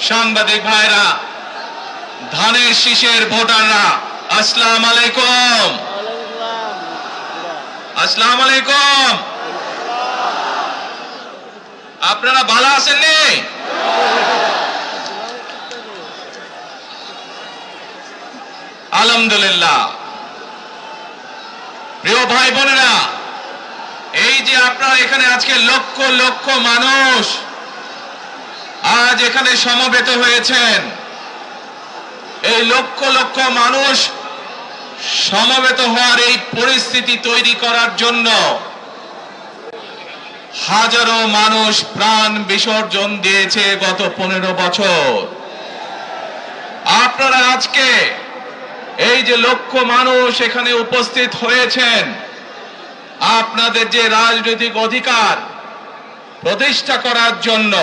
সাংবাদিক ভাইরা, ধানের শীষের ভোটাররা, আসসালামু আলাইকুম। আসসালামু আলাইকুম। আপনারা ভালো আছেন নি? আলহামদুলিল্লাহ। প্রিয় ভাই বোনেরা, এই যে আপনারা এখানে আজকে লক্ষ লক্ষ মানুষ আজ এখানে সমবেত হয়েছেন, এই লক্ষ লক্ষ মানুষ সমবেত হওয়ার এই পরিস্থিতি তৈরি করার জন্য হাজারো মানুষ প্রাণ বিসর্জন দিয়েছে গত 15 বছর। আপনারা আজকে এই যে লক্ষ মানুষ এখানে উপস্থিত হয়েছেন, আপনাদের যে রাজনৈতিক অধিকার প্রতিষ্ঠা করার জন্য,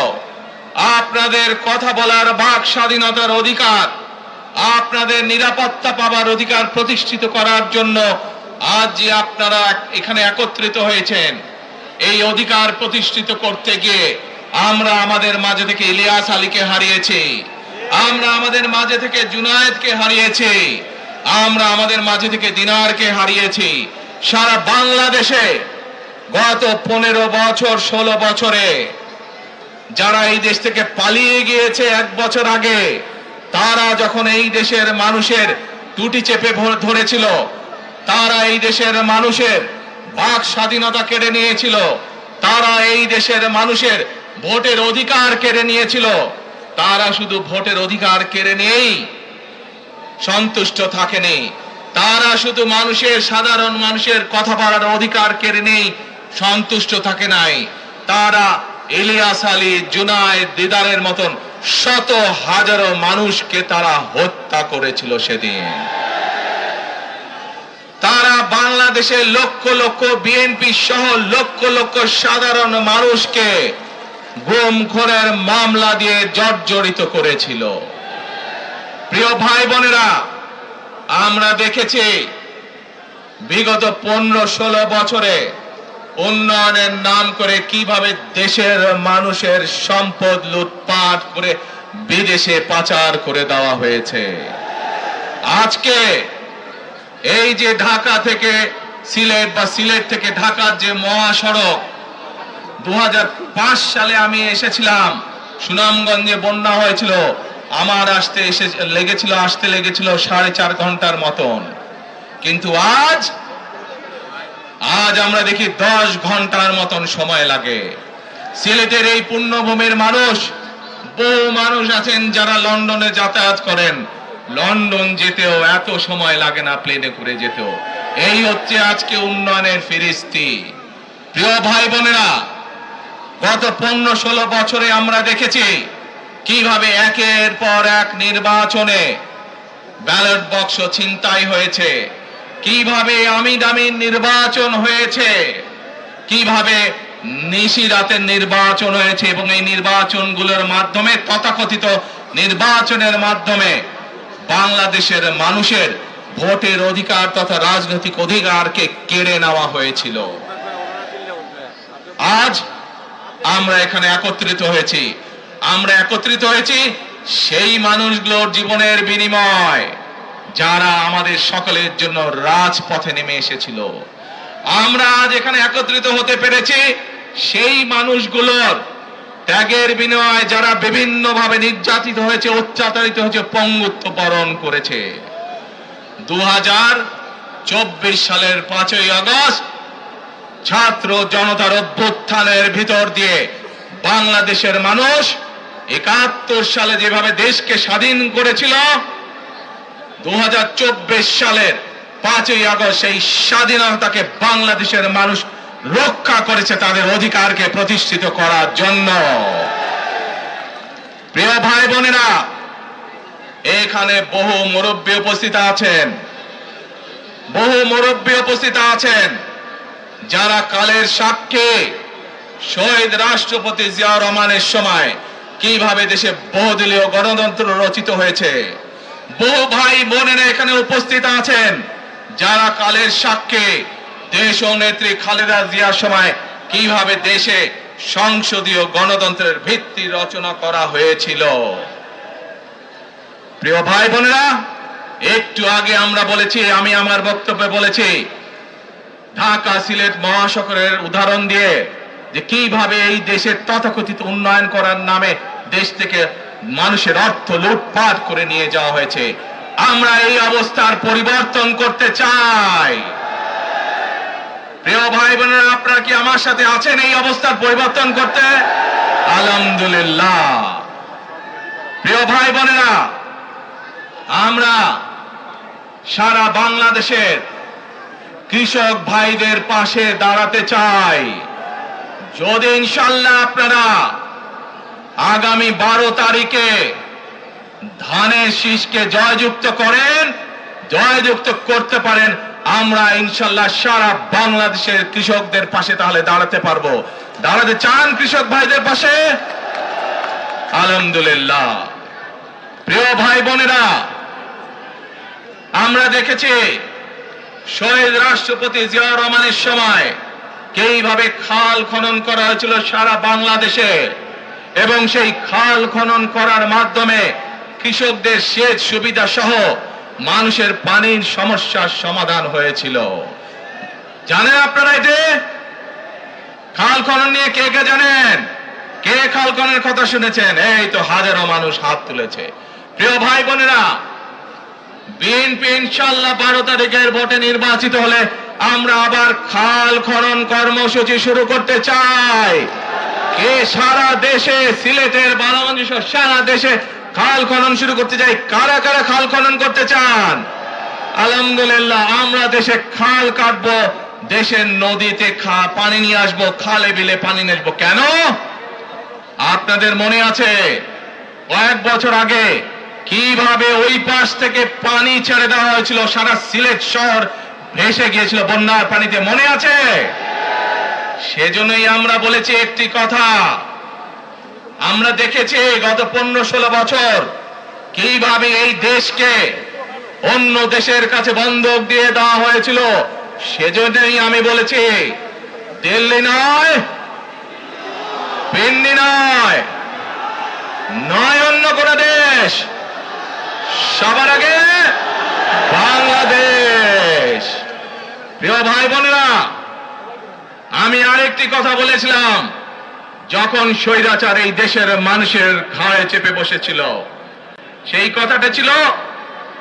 আপনাদের কথা বলার বাক স্বাধীনতার অধিকার, আপনাদের নিরাপত্তা পাওয়ার অধিকার প্রতিষ্ঠিত করার জন্য আজ যে আপনারা এখানে একত্রিত হয়েছেন, এই অধিকার প্রতিষ্ঠিত করতে গিয়ে আমরা আমাদের মাঝে থেকে ইলিয়াস আলীকে হারিয়েছি, আমরা আমাদের মাঝে থেকে জুনায়েদকে হারিয়েছি, আমরা আমাদের মাঝে থেকে দিনারকে হারিয়েছি। সারা বাংলাদেশে গত 15 বছর 16 বছরে যারা এই দেশ থেকে পালিয়ে গিয়েছে 1 বছর আগে, তারা যখন এই দেশের মানুষের টুটি চেপে ধরেছিল, তারা এই দেশের মানুষের বাক স্বাধীনতা কেড়ে নিয়েছিল, তারা এই দেশের মানুষের ভোটের অধিকার কেড়ে নিয়েছিল, তারা শুধু ভোটের অধিকার কেড়ে নেই সন্তুষ্ট থাকেনি, তারা শুধু সাধারণ মানুষের কথা বলার অধিকার কেড়ে নেই সন্তুষ্ট থাকে নাই, তারা ইলিয়াস আলী, জুনায়েদ, দিদারের মতন শত হাজারো মানুষকে তারা হত্যা করেছিল সেদিন। তারা বাংলাদেশের লক্ষ লক্ষ বিএনপি সহ লক্ষ লক্ষ সাধারণ মানুষকে গুম খুনের মামলা দিয়ে জর্জরিত করেছিল। প্রিয় ভাই বোনেরা, আমরা দেখেছি বিগত 15-16 বছরে উন্নয়নের নাম করে কিভাবে দেশের মানুষের সম্পদ লুটপাট করে বিদেশে পাচার করে দেওয়া হয়েছে। আজকে এই যে ঢাকা থেকে সিলেট বা সিলেট থেকে ঢাকার যে মহাসড়ক, 2005 সালে আমি এসেছিলাম, সুনামগঞ্জে বন্যা হয়েছিল, আমার আসতে লেগেছিল 4.5 ঘন্টার মতন, কিন্তু আজ আমরা দেখি 10 ঘন্টার মতন সময় লাগে। সিলেটের এই পুণ্যভূমির মানুষ, বহু মানুষ আছেন যারা লন্ডনে যাতায়াত করেন, লন্ডন যেতেও এত সময় লাগে না প্লেনে করে যেতেও। এই হচ্ছে আজকে উন্নয়নের ফিরিস্তি। প্রিয় ভাই বোনেরা, গত 15-16 বছরে আমরা দেখেছি কিভাবে একের পর এক নির্বাচনে ব্যালট বাক্স ছিনতাই হয়েছে, কিভাবে আমিন নির্বাচন হয়েছে, কিভাবে নিশি রাতের নির্বাচন হয়েছে, এবং এই নির্বাচনগুলোর মাধ্যমে, তথাকথিত নির্বাচনের মাধ্যমে বাংলাদেশের মানুষের ভোটের অধিকার তথা রাজনৈতিক অধিকারকে কেড়ে নেওয়া হয়েছিল। আজ আমরা এখানে একত্রিত হয়েছি, সেই মানুষগুলোর জীবনের বিনিময় যারা আমাদের সকলের জন্য রাজপথে নেমে এসেছিল। আমরা আজ এখানে একত্রিত হতে পেরেছি সেই মানুষগুলোর ত্যাগের বিনিময়ে যারা বিভিন্নভাবে নির্যাতিত হয়েছে, অত্যাচারিত হয়েছে, পঙ্গুত্ব বরণ করেছে। 2024 সালের 5ই আগস্ট ছাত্র জনতার অভ্যুত্থানের ভিতর দিয়ে বাংলাদেশের মানুষ 71 সালে যেভাবে দেশকে স্বাধীন করেছিল, 2024 সালের 5ই আগস্ট সেই স্বাধীনতাকে বাংলাদেশের মানুষ রক্ষা করেছে তাদের অধিকারকে প্রতিষ্ঠিত করার জন্য। প্রিয় ভাই বোনেরা, এখানে বহু মুরব্বী উপস্থিত আছেন যারা কালের সাক্ষী শহীদ রাষ্ট্রপতি জিয়াউর রহমানের সময় কিভাবে দেশে বহুদলীয় গণতন্ত্র রচিত হয়েছে। বহু ভাই বোনেরা এখানে উপস্থিত আছেন যারা কালের সাক্ষী দেশ ও নেত্রী খালেদা জিয়ার সময় কিভাবে দেশে সংসদীয় গণতন্ত্রের ভিত্তি রচনা করা হয়েছিল। প্রিয় ভাই বোনেরা, একটু আগে আমরা বলেছি, আমি আমার বক্তব্যে বলেছি, ঢাকা সিলেট মহাসড়কের উদাহরণ দিয়ে যে কিভাবে এই দেশের তথাকথিত উন্নয়ন করার নামে দেশ থেকে মানুষের অর্থ লুটপাট করে নিয়ে যাওয়া হয়েছে। আমরা এই অবস্থার পরিবর্তন করতে চাই। প্রিয় ভাই বোনেরা, আপনারা কি আমার সাথে আছেন এই অবস্থার পরিবর্তন করতে? আলহামদুলিল্লাহ। প্রিয় ভাই বোনেরা, আমরা সারা বাংলাদেশের কৃষক ভাইদের পাশে দাঁড়াতে চাই। যদি ইনশাআল্লাহ আপনারা আগামী 12 তারিখে ধানের শীষকে জয়যুক্ত করেন, জয়যুক্ত করতে পারেন, আমরা ইনশাআল্লাহ সারা বাংলাদেশের কৃষকদের পাশে তাহলে দাঁড়াতে পারবো। দাঁড়াতে চান কৃষক ভাইদের পাশে? আলহামদুলিল্লাহ। প্রিয় ভাই বোনেরা, আমরা দেখেছি শহীদ রাষ্ট্রপতি জিয়াউর রহমানের সময় কিভাবে খাল খনন করা হয়েছিল সারা বাংলাদেশে, এবং সেই খাল খনন করার মাধ্যমে কৃষকদের সেচ সুবিধা সহ মানুষের পানির সমস্যার সমাধান হয়েছিল। জানেন আপনারা এতে খাল খনন নিয়ে কে কে জানেন? কে খাল খননের কথা শুনেছেন? এই তো হাজারো মানুষ হাত তুলেছে। প্রিয় ভাই বোনেরা, বিএনপি ইনশাআল্লাহ 12 তারিখের ভোটে নির্বাচিত হলে আমরা আবার খাল খনন কর্মসূচি শুরু করতে চাই। কে সারা দেশে, সিলেটের বারামঞ্চ সারা দেশে খাল খনন শুরু করতে চাই? কারা কারা খাল খনন করতে চান? আলহামদুলিল্লাহ। আমরা দেশে খাল কাটবো, দেশের নদীতে পানি নিয়ে আসবো, খালে বিলে পানি নিয়ে আসবো। কেন? আপনাদের মনে আছে কয়েক বছর আগে কিভাবে ওই পাশ থেকে পানি ছেড়ে দেওয়া হয়েছিল, সারা সিলেট শহর ভেসে গিয়েছিল বন্যার পানিতে, মনে আছে? সেজন্যই আমরা বলেছি একটি কথা, আমরা দেখেছি গত 15-16 বছর কিভাবে এই দেশকে অন্য দেশের কাছে বন্ধক দিয়ে দেওয়া হয়েছিল। সেজন্যই আমি বলেছি, দিল্লি নয়, পিন্ডি নয়, নয় অন্য কোন দেশ, সবার আগে বাংলাদেশ। প্রিয় ভাই বোনেরা, আমি আরেকটি কথা বলেছিলাম, যখন স্বৈরাচার এই দেশের মানুষের ঘাড়ে চেপে বসেছিল, সেই কথাটা ছিল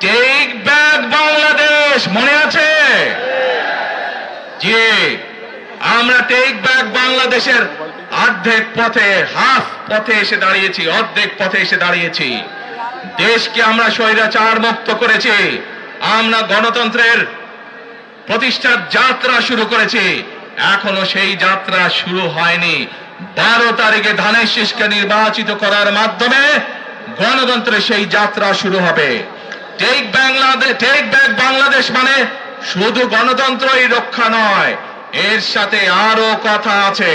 টেক ব্যাক বাংলাদেশ। মনে আছে? জি, আমরা টেক ব্যাক বাংলাদেশের অর্ধেক পথে, হাফ পথে এসে দাঁড়িয়েছি, অর্ধেক পথে এসে দাঁড়িয়েছি। দেশকে আমরা স্বৈরাচার মুক্ত করেছি, আমরা গণতন্ত্রের প্রতিষ্ঠার যাত্রা শুরু করেছি। এখনো সেই যাত্রা শুরু হয়নি। 12 তারিখে ধানের শীষকে নির্বাচিত করার মাধ্যমে গণতন্ত্রের সেই যাত্রা শুরু হবে। টেক ব্যাক বাংলাদেশ মানে শুধু গণতন্ত্রই রক্ষা নয়, এর সাথে আরো কথা আছে।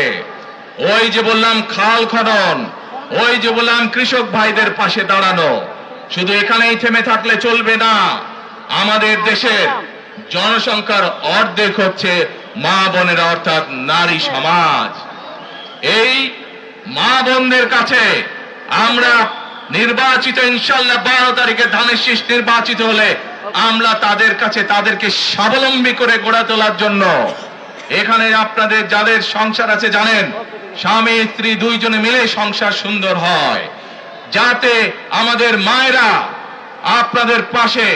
ওই যে বললাম খাল খনন, ওই যে বললাম কৃষক ভাইদের পাশে দাঁড়ানো, শুধু এখানেই থেমে থাকলে চলবে না। আমাদের দেশের জনসংখ্যার অর্ধেক হচ্ছে মা বোনেরা, অর্থাৎ নারী সমাজ। এই মা বোনদের কাছে আমরা নির্বাচিত, ইনশাআল্লাহ 12 তারিখে ধানের শীষ নির্বাচিত হলে আমরা তাদের কাছে তাদেরকে স্বাবলম্বী করে গড়ে তোলার জন্য, এখানে আপনাদের যাদের সংসার আছে জানেন, স্বামী স্ত্রী দুইজনে মিলে সংসার সুন্দর হয়, যাতে আমাদের মায়েরা আপনাদের পাশে,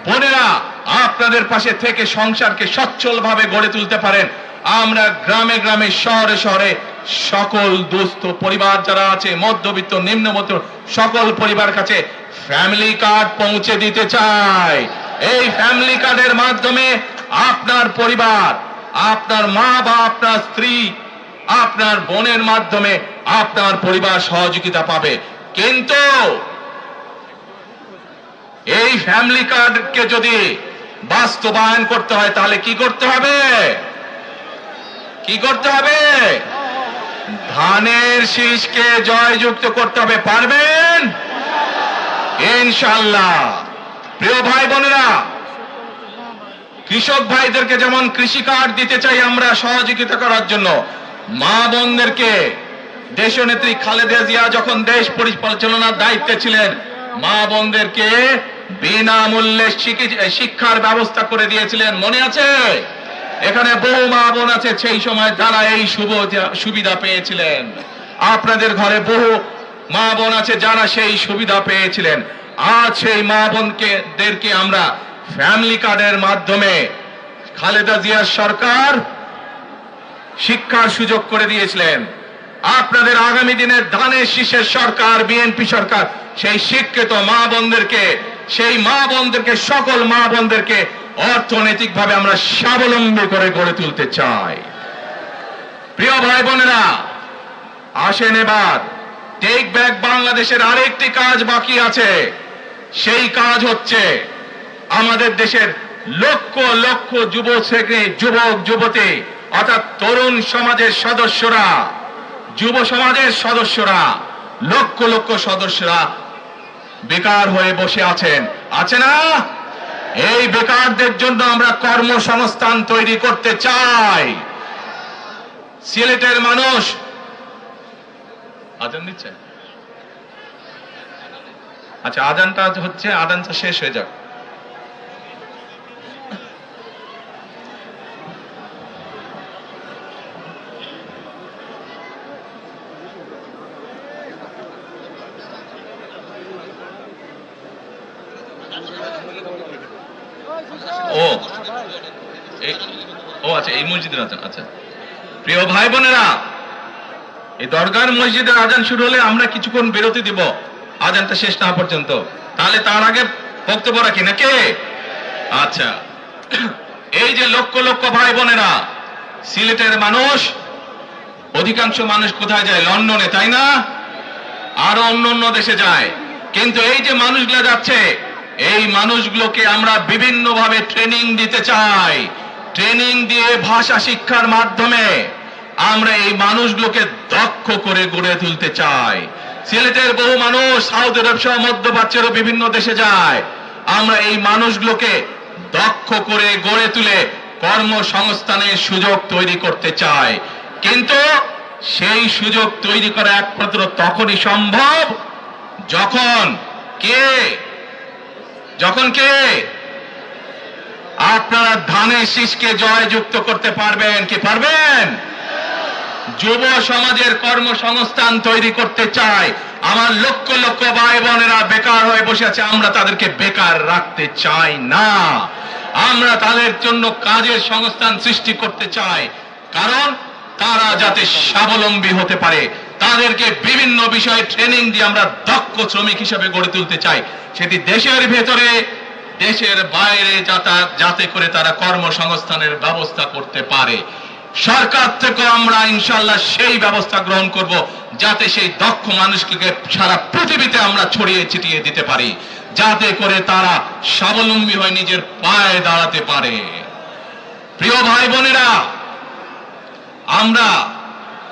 বোনেরা আপনাদের পাশে থেকে সংসারকে সচ্ছলভাবে গড়ে তুলতে পারেন। আমরা গ্রামে গ্রামে, শহরে শহরে সকল দুস্থ পরিবার যারা আছে, মধ্যবিত্ত, নিম্নবিত্ত সকল পরিবার কাছে ফ্যামিলি কার্ড পৌঁছে দিতে চাই। এই ফ্যামিলি কার্ডের মাধ্যমে আপনার পরিবার, আপনার মা বা আপনার স্ত্রী, আপনার বোনের মাধ্যমে আপনার পরিবার সহযোগিতা পাবে। কিন্তু এই ফ্যামিলি কার্ডকে যদি বাস্তবায়ন করতে হয় তাহলে কি করতে হবে? কি করতে হবে? ধানের শীষকে জয়যুক্ত করতে হবে। পারবেন ইনশাআল্লাহ। প্রিয় ভাই বোনেরা, কৃষক ভাইদেরকে যেমন কৃষি কার্ড দিতে চাই আমরা সহযোগিতা করার জন্য, মা বোনদেরকে দেশনেত্রী খালেদা জিয়া যখন দেশ পরিচালনার দায়িত্বে ছিলেন, মা বোনদেরকে বিনামূল্যে শিক্ষার ব্যবস্থা করে দিয়েছিলেন, মনে আছে? এখানে বহু মা বোন আছে সেই সময় যারা এই সুবিধা পেয়েছিলেন। আপনাদের ঘরে বহু মা বোন আছে যারা সেই সুবিধা পেয়েছিলেন। আজ সেই মা বোনদেরকে আমরা ফ্যামিলি কার্ডের মাধ্যমে খালেদা জিয়ার সরকার শিক্ষার সুযোগ করে দিয়েছিলেন। আপনাদের আগামী দিনের ধানের শীষের সরকার, বিএনপি সরকার সেই শিক্ষিত মা বোনদেরকে, সকল মা বোনদেরকে অর্থনৈতিকভাবে আমরা স্বাবলম্বী করে গড়ে তুলতে চাই। প্রিয় ভাই বোনেরা, আসেন এবার টেক ব্যাক বাংলাদেশের আরেকটি কাজ বাকি আছে। সেই কাজ হচ্ছে আমাদের দেশের লক্ষ লক্ষ যুবক যুবতী অর্থাৎ তরুণ সমাজের সদস্যরা, যুব সমাজের সদস্যরা, লক্ষ লক্ষ সদস্যরা বেকার হয়ে বসে আছেন, আছে না? এই বেকারদের জন্য আমরা কর্মসংস্থান তৈরি করতে চাই। সিলেটের মানুষ আজান দিচ্ছে, আচ্ছা আজানটা হচ্ছে, আজানটা শেষ হয়ে যাক। আচ্ছা এই মসজিদের আজান। আচ্ছা প্রিয় ভাই বোনেরা, এই দরগার মসজিদের আজান শুরু হলে আমরা কিছুক্ষণ বিরতি দিব আজানটা শেষ না পর্যন্ত, তাহলে তার আগে বক্তব্য রাখি নাকি? আচ্ছা, এই যে লক্ষ লক্ষ ভাই বোনেরা, সিলেটের মানুষ, অধিকাংশ মানুষ কোথায় যায়? লন্ডনে, তাই না? আরো অন্য অন্য দেশে যায়। কিন্তু এই যে মানুষগুলো যাচ্ছে, এই মানুষগুলোকে আমরা বিভিন্ন ভাবে ট্রেনিং দিতে চাই। ট্রেনিং দিয়ে ভাষা শিক্ষার মাধ্যমে আমরা এই মানুষগুলোকে দক্ষ করে গড়ে তুলতে চাই। সিলেটের বহু মানুষ সৌদি আরব সহ মধ্যপ্রাচ্যেরও বিভিন্ন দেশে যায়। আমরা এই মানুষগুলোকে দক্ষ করে গড়ে তুলে কর্মসংস্থানের সুযোগ তৈরি করতে চাই। কিন্তু সেই সুযোগ তৈরি করা একমাত্র তখনই সম্ভব যখন আপনারা ধানের শীষকে জয়যুক্ত করতে পারবেন। কি পারবেন? যুব সমাজের কর্মসংস্থান তৈরি করতে চাই। আমার লক্ষ লক্ষ ভাই বোনেরা বেকার হয়ে বসে আছে, আমরা তাদেরকে বেকার রাখতে চাই না। আমরা তাদের জন্য কাজের সংস্থান সৃষ্টি করতে চাই, কারণ তারা যাতে স্বাবলম্বী হতে পারে। তাদেরকে বিভিন্ন বিষয়ে ট্রেনিং দিয়ে আমরা দক্ষ শ্রমিক হিসেবে গড়ে তুলতে চাই, সেটি দেশের ভেতরে দেশের বাইরে, যাতে করে তারা কর্মসংস্থানের ব্যবস্থা করতে পারে। সরকার থেকে আমরা ইনশাআল্লাহ সেই ব্যবস্থা গ্রহণ করব, যাতে সেই দক্ষ মানুষকে সারা পৃথিবীতে আমরা ছড়িয়ে ছিটিয়ে দিতে পারি, যাতে করে তারা স্বাবলম্বী হয়ে নিজের পায়ে দাঁড়াতে পারে। প্রিয় ভাই বোনেরা, আমরা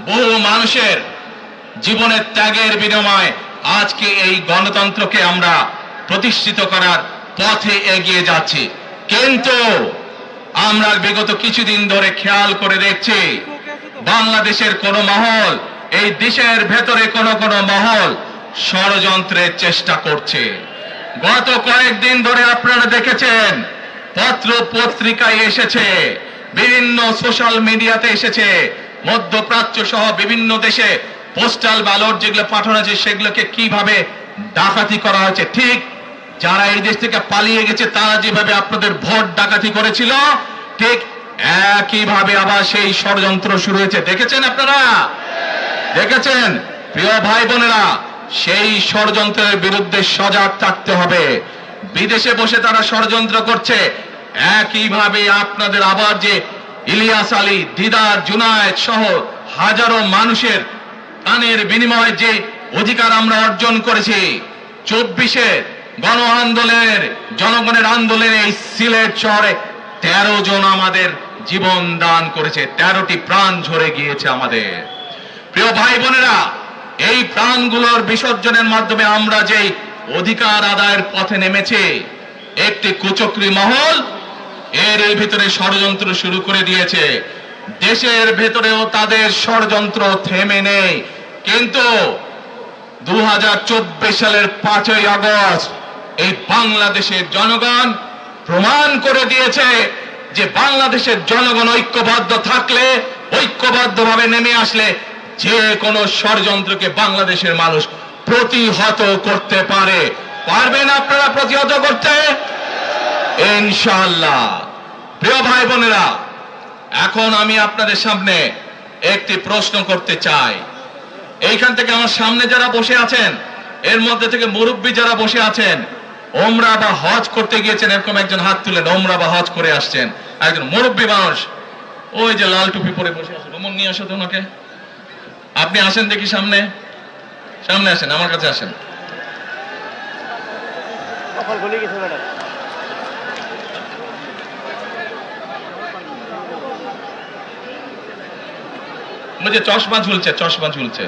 বহু মানুষের জীবনের ত্যাগের বিনিময়ে আজকে এই গণতন্ত্রকে আমরা প্রতিষ্ঠিত করার পথে এগিয়ে যাচ্ছি। কিন্তু আমরা বিগত কিছুদিন ধরে খেয়াল করে দেখছি, বাংলাদেশের কোন মহল, এই দেশের ভেতরে কোন কোন মহল ষড়যন্ত্রের চেষ্টা করছে। গত কয়েকদিন ধরে আপনারা দেখেছেন, পত্র পত্রিকায় এসেছে, বিভিন্ন সোশ্যাল মিডিয়াতে এসেছে, মধ্যপ্রাচ্য সহ বিভিন্ন দেশে পোস্টাল ব্যালট যেগুলো পাঠানো হয়েছে সেগুলোকে কিভাবে ডাকাতি করা হয়েছে। ঠিক যারা এই দেশ থেকে পালিয়ে গেছে তারা যেভাবে আপনাদের ভোট ডাকাতি করেছিল, ঠিক একইভাবে আবার সেই ষড়যন্ত্র শুরু হয়েছে। দেখেছেন আপনারা? দেখেছেন? প্রিয় ভাই বোনেরা, সেই ষড়যন্ত্রের বিরুদ্ধে সজাগ থাকতে হবে। বিদেশে বসে তারা ষড়যন্ত্র করছে, একইভাবে আপনাদের আবার যে ইলিয়াস আলী, দিদার, জুনায়েদ সহ হাজারো মানুষের প্রাণের বিনিময়ে যে অধিকার আমরা অর্জন করেছি, 24-এর গণ আন্দোলনের, জনগণের আন্দোলনে এই সিলেট শহরে 13 জন আমাদের জীবন দান করেছে, 13টি প্রাণ ঝরে গিয়েছে আমাদের। প্রিয় ভাই বোনেরা, এই প্রাণগুলোর বিসর্জনের মাধ্যমে আমরা যে অধিকার আদায়ের পথে নেমেছি, একটি কুচক্রী মহল এর ভিতরে ষড়যন্ত্র শুরু করে দিয়েছে। দেশের ভেতরেও তাদের ষড়যন্ত্র থেমে নেই, কিন্তু 2024 সালের 5ই আগস্ট এই বাংলাদেশের জনগণ প্রমাণ করে দিয়েছে যে বাংলাদেশের জনগণ ঐক্যবদ্ধ থাকলে, ঐক্যবদ্ধভাবে নেমে আসলে যে কোনো ষড়যন্ত্রকে বাংলাদেশের মানুষ প্রতিহত করতে পারে। পারবেন আপনারা প্রতিহত করতে? ইনশাআল্লাহ। প্রিয় ভাই বোনেরা, এখন আমি আপনাদের সামনে একটি প্রশ্ন করতে চাই। এইখান থেকে আমার সামনে যারা বসে আছেন, এর মধ্যে থেকে মুরব্বী যারা বসে আছেন, ওমরা বা হজ করতে গিয়েছেন, এরকম একজন হাত তুলেন। ওমরা বা হজ করে আসছেন, একজন মুরব্বী মানুষ, ওই যে লাল টুপি পরে বসে আছেন, ওমর নিয়ে আসো তো ওনাকে। আপনি আসেন দেখি সামনে, সামনে আসেন, আমার কাছে আসেন। মুঝে চশমা ঝুলছে, চশমা ঝুলছে।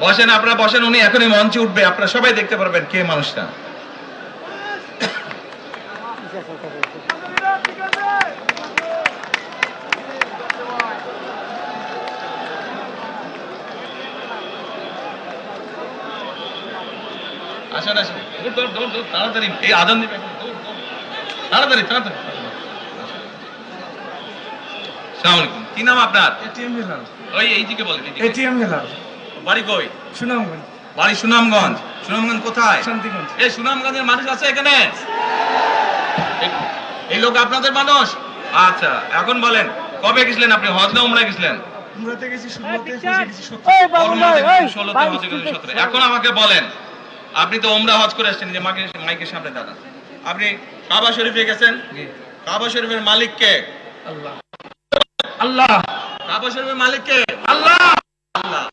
বসেন, আপনারা বসেন, উনি এখনই মঞ্চে উঠবে, আপনারা সবাই দেখতে পারবেন কে মানুষটা। আসেন আসেন, দৌড় দৌড় দৌড়, তাড়াতাড়ি, এই আজান দিবে, তাড়াতাড়ি তাড়াতাড়ি। আসসালামু আলাইকুম, কি নাম আপনার? এটিএম হেলাল। ওই এইদিকে বলেন। এটিএম হেলাল। বাড়ি কই? সুনামগঞ্জ। বাড়ি সুনামগঞ্জ। সুনামগঞ্জ কোথায়? শান্তিগঞ্জ। এই সুনামগঞ্জের মানুষ আছে এখানে? এই লোক আপনাদের মানুষ? আচ্ছা, এখন বলেন, কবে গেছিলেন আপনি? হজ না উমরায় গেছিলেন? উমরাতে গেছি 16তে, হজে গেছি 17। 16তে, হজে গেছি 17। এখন আমাকে বলেন, আপনি তো উমরা হজ করে আসছেন, যে মাইকের সামনে দাঁড়ান, আপনি কাবা শরীফে গেছেন, কাবা শরীফের মালিক কে? আল্লাহ। আল্লাহ। কাবা শরীফের মালিক কে? আল্লাহ। আল্লাহ।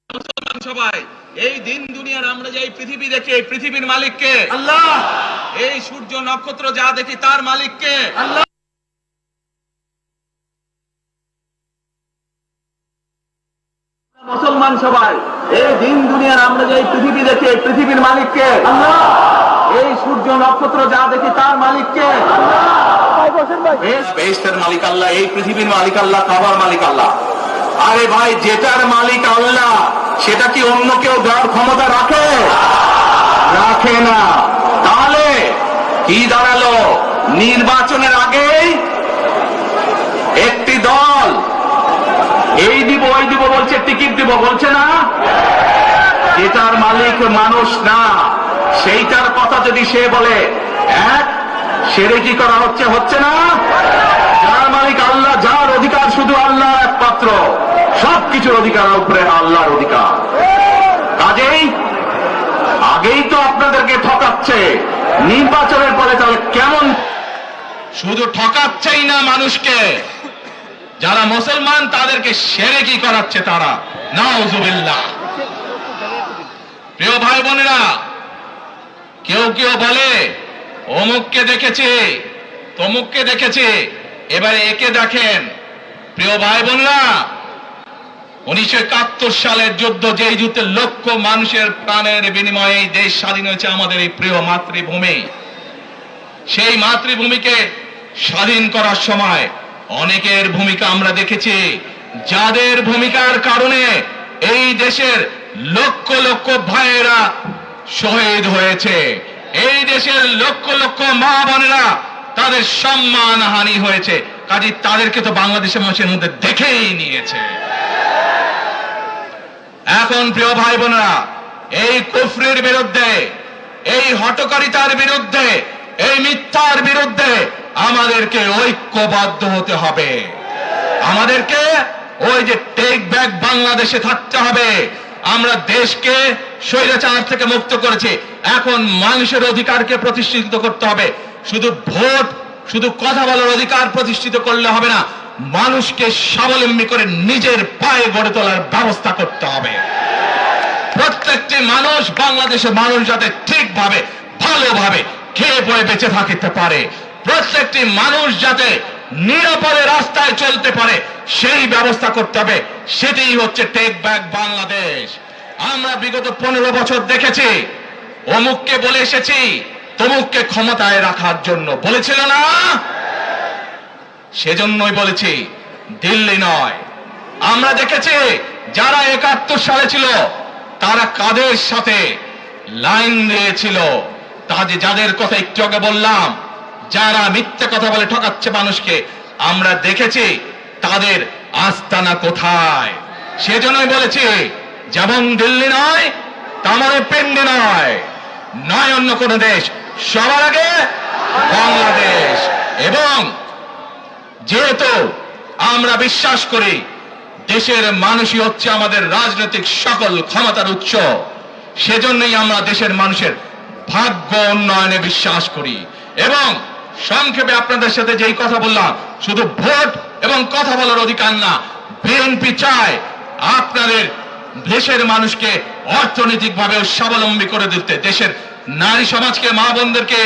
মুসলমান সবাই, এই দিন দুনিয়ার আমরা যে এই পৃথিবী দেখি, এই পৃথিবীর মালিক কে? আল্লাহ। এই সূর্য নক্ষত্র যা দেখি তার মালিক কে? আল্লাহ। মুসলমান সবাই, এই দিন দুনিয়ার আমরা যে এই পৃথিবী দেখি, এই পৃথিবীর মালিক কে? আল্লাহ। এই সূর্য নক্ষত্র যা দেখি তার মালিক কে? বেহেশতের মালিক আল্লাহ, এই পৃথিবীর মালিক আল্লাহ, কাবার মালিক আল্লাহ। আরে ভাই, যেটার মালিক আল্লাহ সেটা কি অন্য কেউ দেওয়ার ক্ষমতা রাখে? রাখে না। তাহলে কি দাঁড়ালো? নির্বাচনের আগে একটি দল এই দিব ওই দিব বলছে, টিকিট দিব বলছে না? যেটার মালিক মানুষ না, সেইটার কথা যদি সে বলে, এক শিরকি করা হচ্ছে, হচ্ছে না? যার মালিক আল্লাহ, যার অধিকার শুধু আল্লাহর একমাত্র, সবকিছুর অধিকার উপরে আল্লাহর অধিকার। কাজেই আগেই তো আপনাদেরকে ঠকাচ্ছে, নির্বাচনের পরে তাহলে কেমন? শুধু ঠকাচ্ছেই না মানুষকে, যারা মুসলমান তাদেরকে শিরকি করাচ্ছে তারা। নাউজুবিল্লাহ। প্রিয় ভাই বোনেরা, কেউ কেউ বলে অমুককে দেখেছে, তমুককে দেখেছে, এবারে একে দেখেন। প্রিয় ভাই বোনেরা, 1971 সালের যুদ্ধ, যেই যুদ্ধে লক্ষ মানুষের প্রাণের বিনিময়ে এই দেশ স্বাধীন হয়েছে, আমাদের এই প্রিয় মাতৃভূমি, সেই মাতৃভূমিকে স্বাধীন করার সময় অনেকের ভূমিকা আমরা দেখেছি, যাদের ভূমিকার কারণে এই দেশের লক্ষ লক্ষ ভাইয়েরা শহীদ হয়েছে, এই দেশের লক্ষ লক্ষ মা বোনেরা তাদের সম্মান হানি হয়েছে। কাজে তাদেরকে তো বাংলাদেশের মানুষের মধ্যে দেখেই নিয়েছে। এখন প্রিয় ভাই বোনেরা, এই কুফরির বিরুদ্ধে, এই হঠকারিতার বিরুদ্ধে, এই মিথ্যার বিরুদ্ধে আমাদেরকে ঐক্যবদ্ধ হতে হবে। আমাদেরকে ওই যে টেক ব্যাক বাংলাদেশে থাকতে হবে। আমরা দেশকে স্বৈরাচার থেকে মুক্ত করেছি, এখন মানুষের অধিকারকে প্রতিষ্ঠিত করতে হবে। শুধু ভোট, শুধু কথা বলার অধিকার প্রতিষ্ঠিত করলে হবে না, মানুষকে স্বাবলম্বী করে নিজের পায়ে গড়ে তোলার ব্যবস্থা করতে হবে। প্রত্যেকটি মানুষ, বাংলাদেশের মানুষ যাতে ঠিকভাবে, ভালোভাবে খেয়ে পড়ে বেঁচে থাকতে পারে, প্রত্যেকটি মানুষ যাতে নিরাপদে রাস্তায় চলতে পারে, সেই ব্যবস্থা করতে হবে। সেটাই হচ্ছে টেক ব্যাক বাংলাদেশ। আমরা বিগত 15 বছর দেখেছি, অমুককে বলে এসেছি, তমুককে ক্ষমতায় রাখার জন্য বলেছিল না? সেজন্যই বলেছি দিল্লি নয়। আমরা দেখেছি যারা 71 সালে ছিল তারা কাদের সাথে লাইন দিয়েছিল, যাদের কথা একটু আগে বললাম, যারা মিথ্যে কথা বলে ঠকাচ্ছে মানুষকে, আমরা দেখেছি তাদের আস্তানা কোথায়। সেজন্যই বলেছি যেমন দিল্লি নয় তেমন পিন্ডি নয়, নয় অন্য কোন দেশ, সবার আগে বাংলাদেশ। এবং যেহেতু আমরা বিশ্বাস করি দেশের মানুষই হচ্ছে আমাদের রাজনৈতিক সকল ক্ষমতার উৎস, সেজন্যই আমরা দেশের মানুষের ভাগ্য উন্নয়নে বিশ্বাস করি। এবং সংক্ষেপে আপনাদের সাথে যেই কথা বললাম, শুধু ভোট এবং কথা বলার অধিকার না, বিএনপি চায় আপনাদের দেশের মানুষকে অর্থনৈতিকভাবে স্বাবলম্বী করে দিতে, দেশের নারী সমাজকে, মা বোনদেরকে,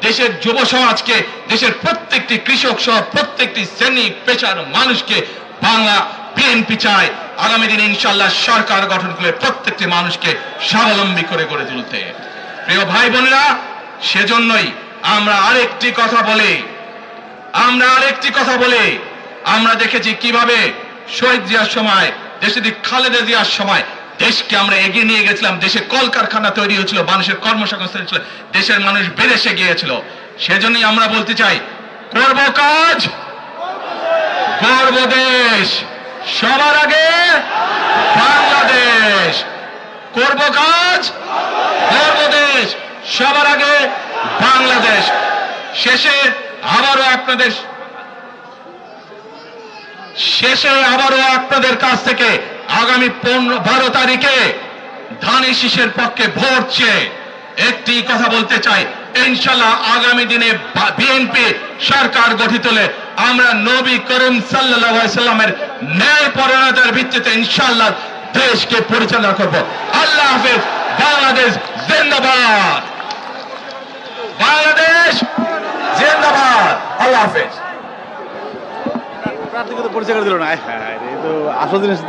দেশের যুব সমাজকে, দেশের প্রত্যেকটি কৃষক সহ প্রত্যেকটি শ্রেণী পেশার মানুষকে বাংলা বিএনপি চায় আগামী দিনে ইনশাআল্লাহ সরকার গঠন করে প্রত্যেকটি মানুষকে স্বাবলম্বী করে গড়ে তুলতে। প্রিয় ভাই বোনেরা, সেজন্যই আমরা আরেকটি কথা বলি, আমরা দেখেছি কিভাবে শহীদ জিয়ার সময়, দেশে খালেদা জিয়ার সময় দেশকে আমরা এগিয়ে নিয়ে গেছিলাম, দেশে কলকারখানা তৈরি হয়েছিল, মানুষের কর্মসংস্থান ছিল, দেশের মানুষ বিদেশে গিয়েছিল। সেজন্যই আমরা বলতে চাই, করব কাজ, গর্ব দেশ, সবার আগে বাংলাদেশ। করব কাজ, গর্ব দেশ, সবার আগে বাংলাদেশ। শেষে আবারও আপনাদের কাছ থেকে আগামী 12 তারিখে ধানের শীষের পক্ষে ভোট চেয়ে একটি কথা বলতে চাই, ইনশাআল্লাহ আগামী দিনে বিএনপি সরকার গঠিত হলে আমরা নবী করিম সাল্লাল্লাহু আলাইহি সাল্লামের ন্যায় পরায়ণতার ভিত্তিতে ইনশাআল্লাহ দেশকে পরিচালনা করব। আল্লাহ হাফেজ। বাংলাদেশ জিন্দাবাদ, বাংলাদেশ জিন্দাবাদ। আল্লাহ হাফেজ। প্রার্থীকে তো পরিচয় করে দিল না, এই তো আসল জিনিস।